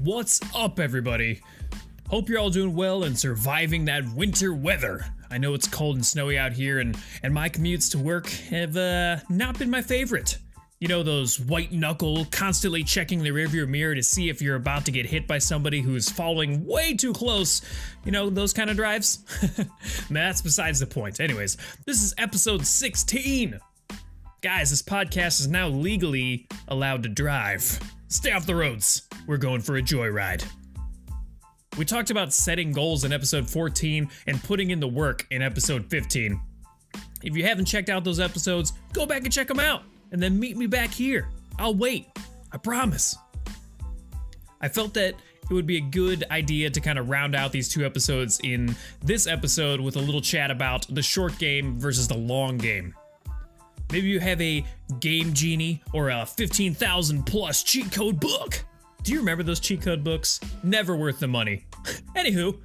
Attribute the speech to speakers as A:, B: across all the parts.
A: What's up, everybody? Hope you're all doing well and surviving that winter weather. I know it's cold and snowy out here, and my commutes to work have not been my favorite. You know, those white knuckle, constantly checking the rearview mirror to see if you're about to get hit by somebody who's following way too close. You know, those kind of drives? That's besides the point. Anyways, this is episode 16. Guys, this podcast is now legally allowed to drive. Stay off the roads. We're going for a joyride. We talked about setting goals in episode 14 and putting in the work in episode 15. If you haven't checked out those episodes, go back and check them out, and then meet me back here. I'll wait. I promise. I felt that it would be a good idea to kind of round out these two episodes in this episode with a little chat about the short game versus the long game. Maybe you have a game genie or a 15,000 plus cheat code book. Do you remember those cheat code books? Never worth the money. Anywho,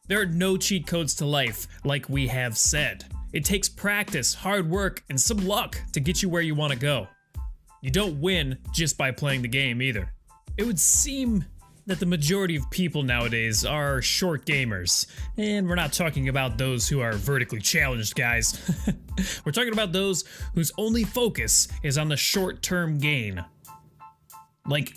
A: there are no cheat codes to life, like we have said. It takes practice, hard work, and some luck to get you where you want to go. You don't win just by playing the game either. It would seem that the majority of people nowadays are short gamers, and we're not talking about those who are vertically challenged, guys. We're talking about those whose only focus is on the short-term gain. Like,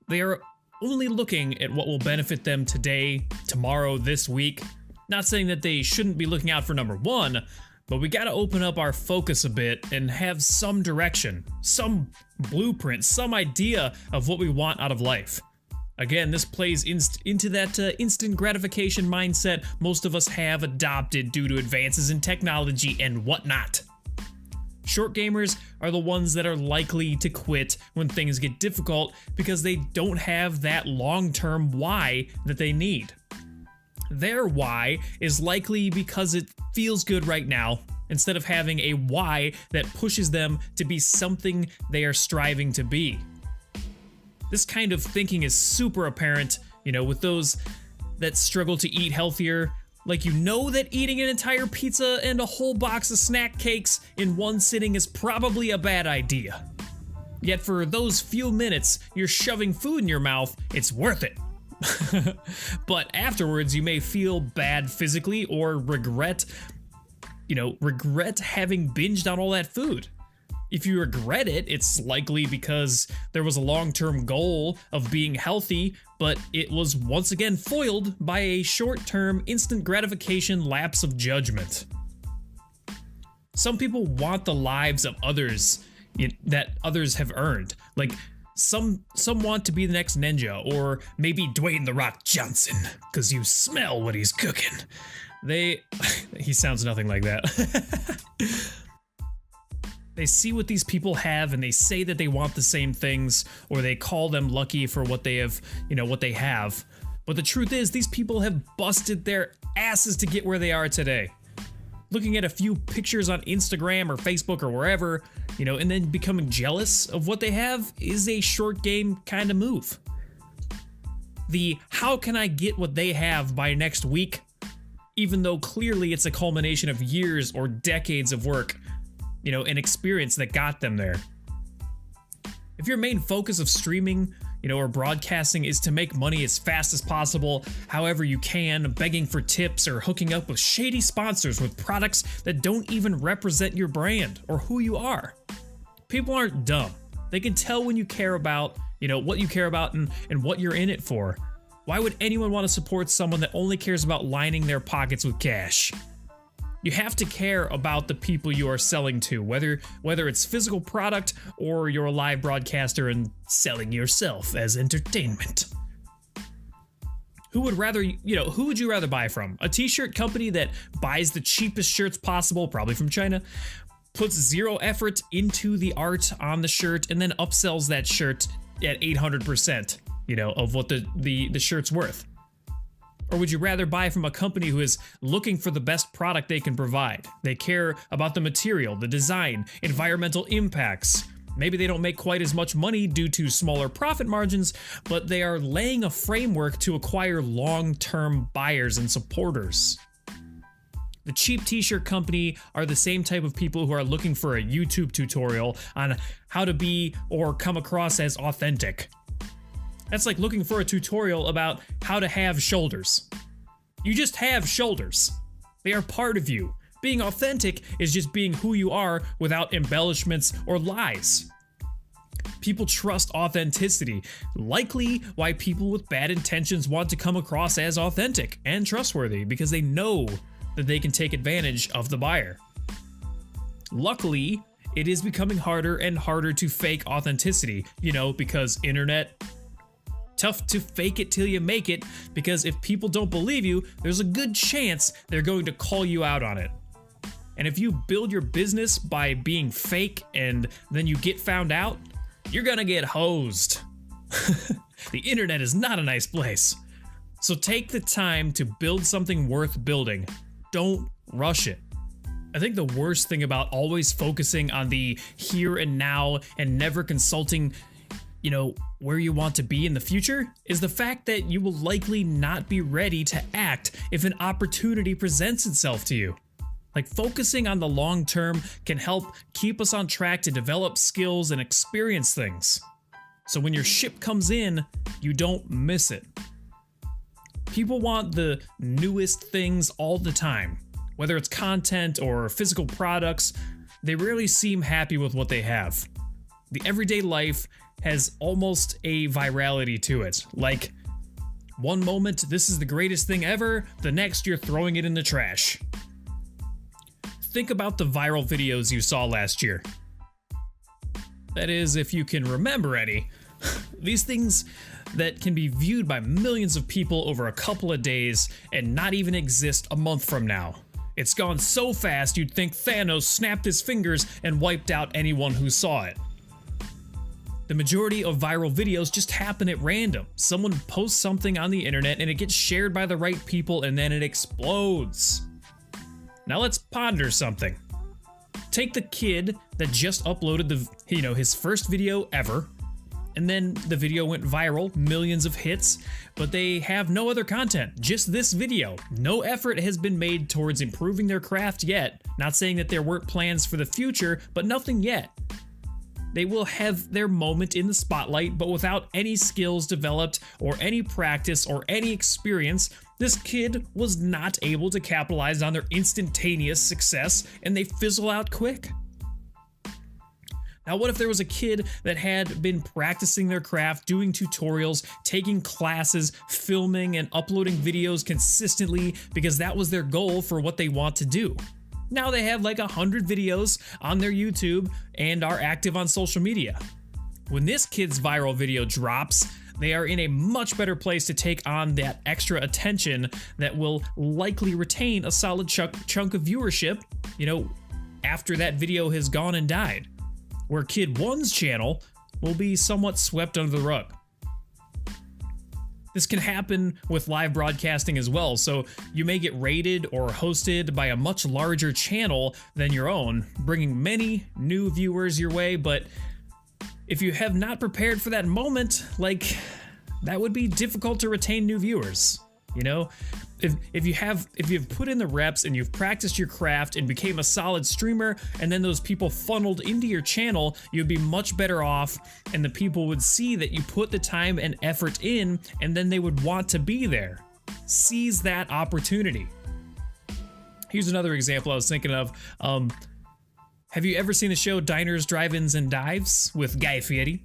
A: they are only looking at what will benefit them today, tomorrow, this week. Not saying that they shouldn't be looking out for number one, but we gotta open up our focus a bit and have some direction, some blueprint, some idea of what we want out of life. Again, this plays into that instant gratification mindset most of us have adopted due to advances in technology and whatnot. Short gamers are the ones that are likely to quit when things get difficult because they don't have that long-term why that they need. Their why is likely because it feels good right now, instead of having a why that pushes them to be something they are striving to be. This kind of thinking is super apparent, you know, with those that struggle to eat healthier. Like, you know that eating an entire pizza and a whole box of snack cakes in one sitting is probably a bad idea. Yet for those few minutes you're shoving food in your mouth, it's worth it. But afterwards you may feel bad physically or regret having binged on all that food. If you regret it, it's likely because there was a long-term goal of being healthy, but it was once again foiled by a short-term instant gratification lapse of judgment. Some people want the lives of others that others have earned. Like, some want to be the next ninja, or maybe Dwayne "The Rock" Johnson, because you smell what he's cooking. He sounds nothing like that. They see what these people have and they say that they want the same things, or they call them lucky for what they have, what they have. But the truth is, these people have busted their asses to get where they are today. Looking at a few pictures on Instagram or Facebook or wherever, and then becoming jealous of what they have is a short game kind of move. The how can I get what they have by next week, even though clearly it's a culmination of years or decades of work, an experience that got them there. If your main focus of streaming, or broadcasting is to make money as fast as possible, however you can, begging for tips or hooking up with shady sponsors with products that don't even represent your brand or who you are. People aren't dumb. They can tell when you care about, what you care about and what you're in it for. Why would anyone want to support someone that only cares about lining their pockets with cash? You have to care about the people you are selling to, whether it's physical product or you're a live broadcaster and selling yourself as entertainment. Who would you rather buy from? A t-shirt company that buys the cheapest shirts possible, probably from China, puts zero effort into the art on the shirt, and then upsells that shirt at 800%, of what the shirt's worth? Or would you rather buy from a company who is looking for the best product they can provide? They care about the material, the design, environmental impacts. Maybe they don't make quite as much money due to smaller profit margins, but they are laying a framework to acquire long-term buyers and supporters. The cheap t-shirt company are the same type of people who are looking for a YouTube tutorial on how to be or come across as authentic. That's like looking for a tutorial about how to have shoulders. You just have shoulders. They are part of you. Being authentic is just being who you are without embellishments or lies. People trust authenticity, likely why people with bad intentions want to come across as authentic and trustworthy, because they know that they can take advantage of the buyer. Luckily, it is becoming harder and harder to fake authenticity, because internet, tough to fake it till you make it, because if people don't believe you, there's a good chance they're going to call you out on it. And if you build your business by being fake and then you get found out, you're gonna get hosed. The internet is not a nice place. So take the time to build something worth building. Don't rush it. I think the worst thing about always focusing on the here and now and never consulting, where you want to be in the future is the fact that you will likely not be ready to act if an opportunity presents itself to you. Like, focusing on the long term can help keep us on track to develop skills and experience things. So when your ship comes in, you don't miss it. People want the newest things all the time. Whether it's content or physical products, they rarely seem happy with what they have. The everyday life has almost a virality to it. Like, one moment this is the greatest thing ever, the next you're throwing it in the trash. Think about the viral videos you saw last year. That is, if you can remember any. These things that can be viewed by millions of people over a couple of days and not even exist a month from now. It's gone so fast you'd think Thanos snapped his fingers and wiped out anyone who saw it. The majority of viral videos just happen at random. Someone posts something on the internet and it gets shared by the right people and then it explodes. Now let's ponder something. Take the kid that just uploaded his first video ever, and then the video went viral, millions of hits, but they have no other content, just this video. No effort has been made towards improving their craft yet. Not saying that there weren't plans for the future, but nothing yet. They will have their moment in the spotlight, but without any skills developed or any practice or any experience, this kid was not able to capitalize on their instantaneous success, and they fizzle out quick. Now, what if there was a kid that had been practicing their craft, doing tutorials, taking classes, filming and uploading videos consistently because that was their goal for what they want to do? Now they have like 100 videos on their YouTube and are active on social media. When this kid's viral video drops, they are in a much better place to take on that extra attention that will likely retain a solid chunk of viewership, after that video has gone and died. Where Kid 1's channel will be somewhat swept under the rug. This can happen with live broadcasting as well, so you may get rated or hosted by a much larger channel than your own, bringing many new viewers your way, but if you have not prepared for that moment, that would be difficult to retain new viewers, If you've put in the reps and you've practiced your craft and became a solid streamer, and then those people funneled into your channel, you'd be much better off, and the people would see that you put the time and effort in, and then they would want to be there. Seize that opportunity. Here's another example I was thinking of. Have you ever seen the show Diners, Drive-Ins, and Dives with Guy Fieri?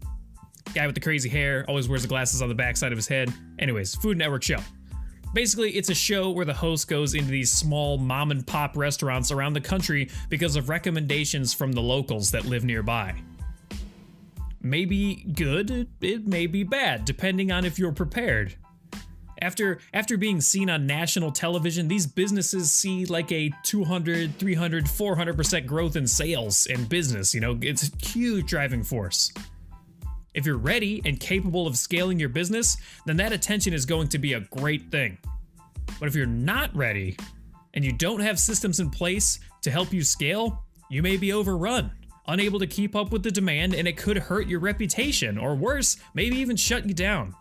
A: Guy with the crazy hair, always wears the glasses on the backside of his head. Anyways, Food Network show. Basically, it's a show where the host goes into these small mom-and-pop restaurants around the country because of recommendations from the locals that live nearby. Maybe good, it may be bad, depending on if you're prepared. After being seen on national television, these businesses see like a 200, 300, 400% growth in sales and business. It's a huge driving force. If you're ready and capable of scaling your business, then that attention is going to be a great thing. But if you're not ready and you don't have systems in place to help you scale, you may be overrun, unable to keep up with the demand, and it could hurt your reputation, or worse, maybe even shut you down.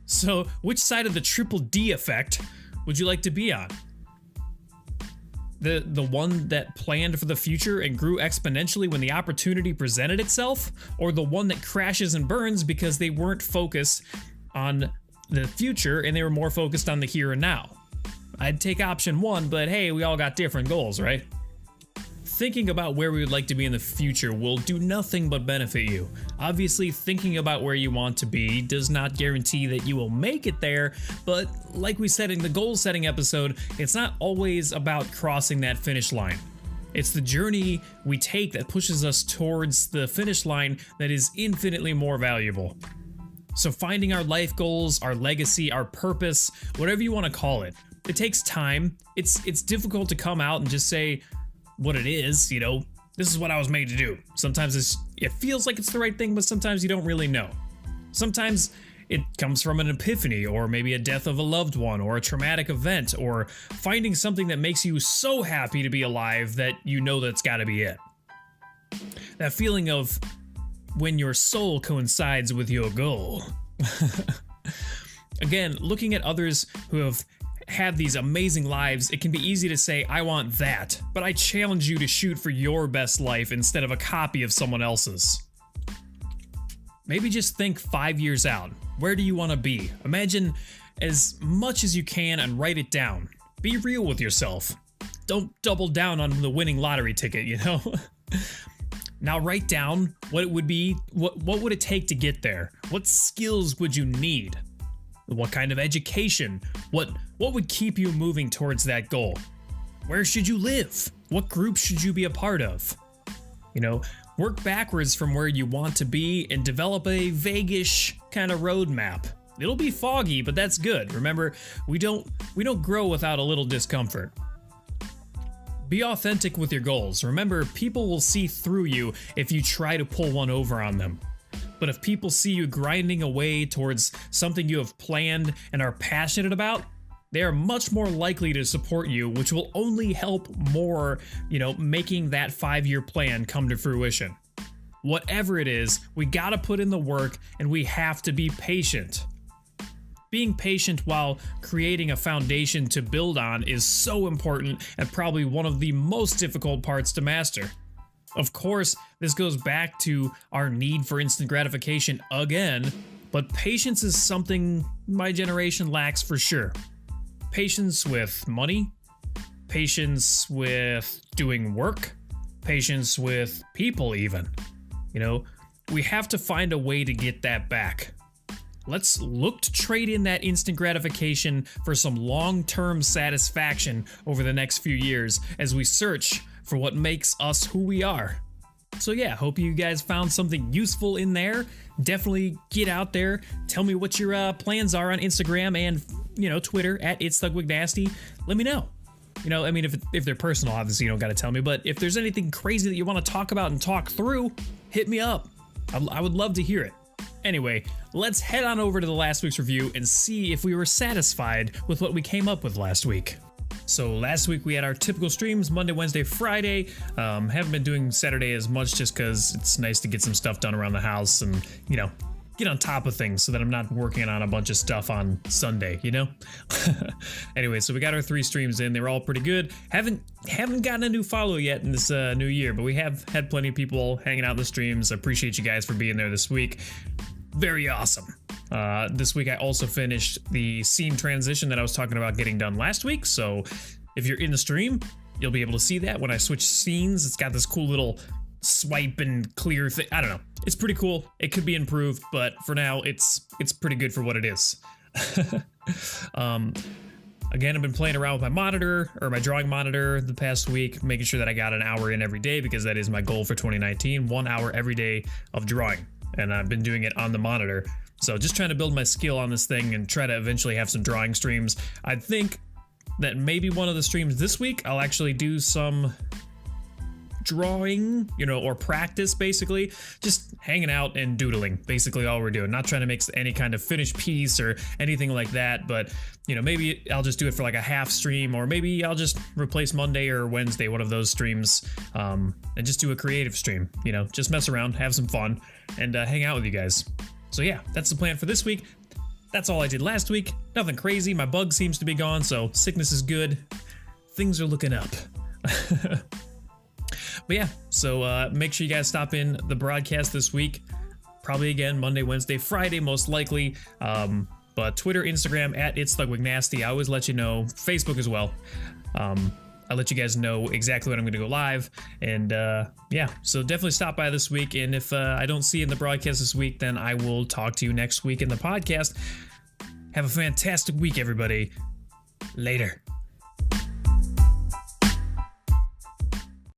A: So, which side of the triple D effect would you like to be on? The one that planned for the future and grew exponentially when the opportunity presented itself, or the one that crashes and burns because they weren't focused on the future and they were more focused on the here and now? I'd take option one, but hey, we all got different goals, right? Thinking about where we would like to be in the future will do nothing but benefit you. Obviously, thinking about where you want to be does not guarantee that you will make it there, but like we said in the goal setting episode, it's not always about crossing that finish line. It's the journey we take that pushes us towards the finish line that is infinitely more valuable. So finding our life goals, our legacy, our purpose, whatever you want to call it, it takes time. It's difficult to come out and just say what it is, you know, this is what I was made to do. Sometimes it feels like it's the right thing, but sometimes you don't really know. Sometimes it comes from an epiphany, or maybe a death of a loved one, or a traumatic event, or finding something that makes you so happy to be alive that you know that's gotta be it. That feeling of when your soul coincides with your goal. Again, looking at others who have had these amazing lives, it can be easy to say, I want that, but I challenge you to shoot for your best life instead of a copy of someone else's. Maybe just think 5 years out. Where do you want to be? Imagine as much as you can and write it down. Be real with yourself. Don't double down on the winning lottery ticket, you know? Now write down what it would be, what would it take to get there? What skills would you need? What kind of education? What would keep you moving towards that goal? Where should you live? What group should you be a part of? You know, work backwards from where you want to be and develop a vague-ish kind of roadmap. It'll be foggy, but that's good. Remember, we don't grow without a little discomfort. Be authentic with your goals. Remember, people will see through you if you try to pull one over on them. But if people see you grinding away towards something you have planned and are passionate about, they are much more likely to support you, which will only help more, you know, making that 5-year plan come to fruition. Whatever it is, we gotta put in the work and we have to be patient. Being patient while creating a foundation to build on is so important and probably one of the most difficult parts to master. Of course, this goes back to our need for instant gratification again, but patience is something my generation lacks for sure. Patience with money, patience with doing work, patience with people even. You know, we have to find a way to get that back. Let's look to trade in that instant gratification for some long-term satisfaction over the next few years as we search for what makes us who we are. So yeah, hope you guys found something useful in there. Definitely get out there. Tell me what your plans are on Instagram and, you know, Twitter at @It'sThugWigNasty. Let me know. You know, I mean, if they're personal, obviously you don't got to tell me, but if there's anything crazy that you want to talk about and talk through, hit me up. I would love to hear it. Anyway, let's head on over to the last week's review and see if we were satisfied with what we came up with last week. So last week we had our typical streams, Monday, Wednesday, Friday. Haven't been doing Saturday as much just because it's nice to get some stuff done around the house and, you know, get on top of things so that I'm not working on a bunch of stuff on Sunday, you know? Anyway, so we got our 3 streams in. They were all pretty good. Haven't gotten a new follow yet in this new year, but we have had plenty of people hanging out in the streams. I appreciate you guys for being there this week. Very awesome. This week I also finished the scene transition that I was talking about getting done last week, so if you're in the stream, you'll be able to see that when I switch scenes. It's got this cool little swipe and clear thing. I don't know. It's pretty cool. It could be improved, but for now, it's pretty good for what it is. Again, I've been playing around with my monitor, or my drawing monitor, the past week, making sure that I got an hour in every day, because that is my goal for 2019, 1 hour every day of drawing. And I've been doing it on the monitor. So just trying to build my skill on this thing and try to eventually have some drawing streams. I think that maybe one of the streams this week, I'll actually do some drawing, you know, or practice, basically. Just hanging out and doodling, basically all we're doing. Not trying to make any kind of finished piece or anything like that, but, you know, maybe I'll just do it for like a half stream, or maybe I'll just replace Monday or Wednesday, one of those streams, and just do a creative stream, you know, just mess around, have some fun, and hang out with you guys. So yeah, that's the plan for this week. That's all I did last week. Nothing crazy. My bug seems to be gone, so sickness is good. Things are looking up. But yeah, so make sure you guys stop in the broadcast this week. Probably again Monday, Wednesday, Friday, most likely. But Twitter, Instagram at It's Thugwignasty. I always let you know. Facebook as well. I'll let you guys know exactly when I'm going to go live. And yeah, so definitely stop by this week. And if I don't see you in the broadcast this week, then I will talk to you next week in the podcast. Have a fantastic week, everybody. Later.